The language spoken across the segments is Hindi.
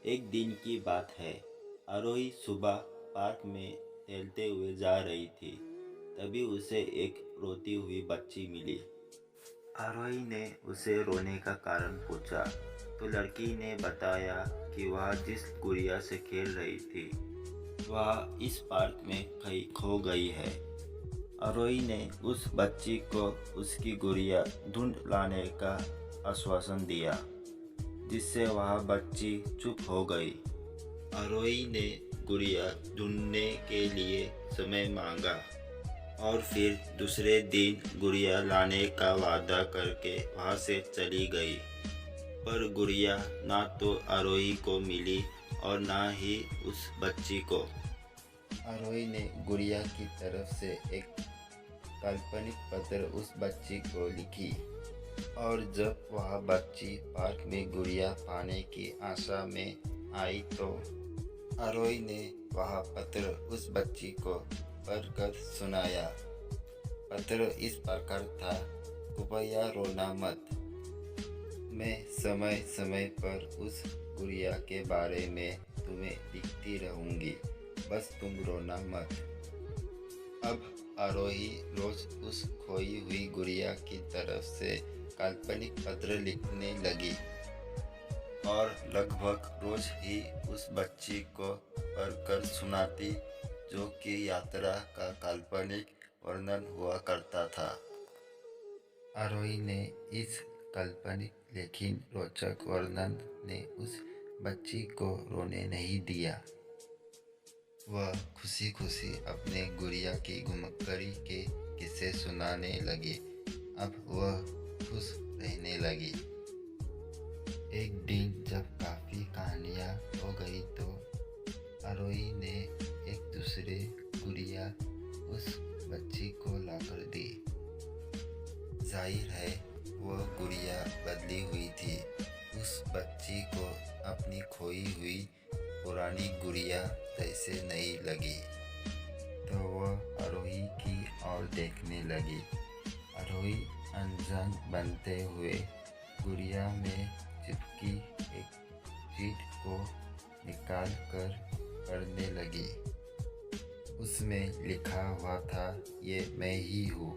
एक दिन की बात है। आरोही सुबह पार्क में टहलते हुए जा रही थी। तभी उसे एक रोती हुई बच्ची मिली। आरोही ने उसे रोने का कारण पूछा तो लड़की ने बताया कि वह जिस गुड़िया से खेल रही थी वह इस पार्क में कहीं खो गई है। आरोही ने उस बच्ची को उसकी गुड़िया ढूंढ लाने का आश्वासन दिया, जिससे वह बच्ची चुप हो गई। आरोही ने गुड़िया ढूंढने के लिए समय मांगा और फिर दूसरे दिन गुड़िया लाने का वादा करके वहाँ से चली गई। पर गुड़िया ना तो आरोही को मिली और ना ही उस बच्ची को। आरोही ने गुड़िया की तरफ से एक काल्पनिक पत्र उस बच्ची को लिखी और जब वह बच्ची पार्क में गुड़िया पाने की आशा में आई तो आरोही ने वह पत्र उस बच्ची को पढ़कर सुनाया। पत्र इस प्रकार था, कृपया रोना मत। मैं समय समय पर उस गुड़िया के बारे में तुम्हें लिखती रहूँगी, बस तुम रोना मत। अब आरोही रोज उस खोई हुई गुड़िया की तरफ से काल्पनिक पत्र लिखने लगी और लगभग रोज ही उस बच्ची को पढ़कर सुनाती, जो कि यात्रा का काल्पनिक वर्णन हुआ करता था। आरोही ने इस काल्पनिक लेकिन रोचक वर्णन ने उस बच्ची को रोने नहीं दिया। वह खुशी खुशी अपने गुड़िया की घुमक्कड़ी के किस्से सुनाने लगी। अब वह खुश रहने लगी। एक दिन जब काफ़ी कहानियाँ हो गई तो आरोही ने एक दूसरे गुड़िया उस बच्ची को लाकर दी। जाहिर है वह गुड़िया बदली हुई थी। उस बच्ची को अपनी खोई हुई पुरानी गुड़िया जैसे नहीं लगी तो वह आरोही की ओर देखने लगी। आरोही अनजान बनते हुए गुड़िया में चिपकी एक चीट को निकाल कर पढ़ने लगी। उसमें लिखा हुआ था, ये मैं ही हूँ।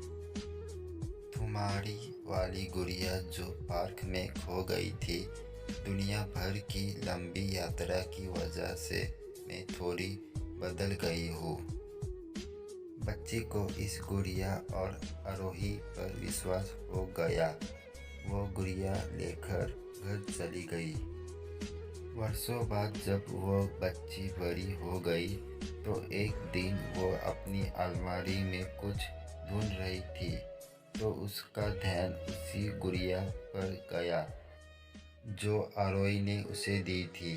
तुम्हारी वाली गुड़िया जो पार्क में खो गई थी, दुनिया भर की लंबी यात्रा की वजह से मैं थोड़ी बदल गई हूँ। बच्ची को इस गुड़िया और आरोही पर विश्वास हो गया। वो गुड़िया लेकर घर चली गई। वर्षों बाद जब वो बच्ची बड़ी हो गई तो एक दिन वो अपनी अलमारी में कुछ ढूंढ रही थी तो उसका ध्यान उसी गुड़िया पर गया जो आरोही ने उसे दी थी।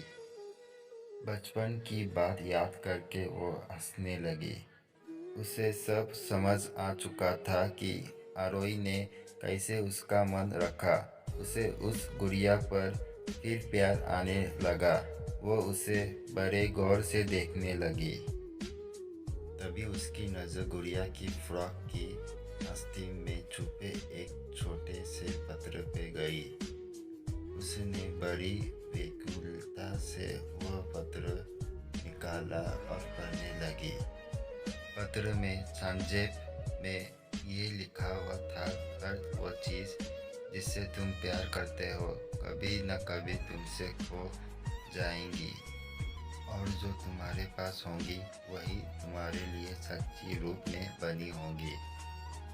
बचपन की बात याद करके वो हंसने लगी। उसे सब समझ आ चुका था कि आरोही ने कैसे उसका मन रखा। उसे उस गुड़िया पर फिर प्यार आने लगा। वो उसे बड़े गौर से देखने लगी। तभी उसकी नज़र गुड़िया की फ्रॉक की आस्तीन में छुपे एक छोटे से पत्र पे गई। उसने बड़ी व्याकुलता से वह पत्र निकाला और पढ़ने लगी। पत्र में संक्षेप में ये लिखा हुआ था, हर वो चीज़ जिससे तुम प्यार करते हो कभी न कभी तुमसे खो जाएंगी और जो तुम्हारे पास होंगी वही तुम्हारे लिए सच्ची रूप में बनी होंगी।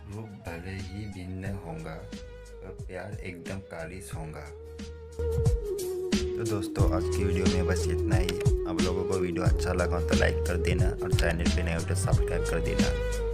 रूप भले ही भिन्न होगा पर प्यार एकदम खालिश होगा। तो दोस्तों आज की वीडियो में बस इतना ही। आप लोगों को वीडियो अच्छा लगा तो लाइक कर देना और चैनल पे नए हो तो सब्सक्राइब कर देना।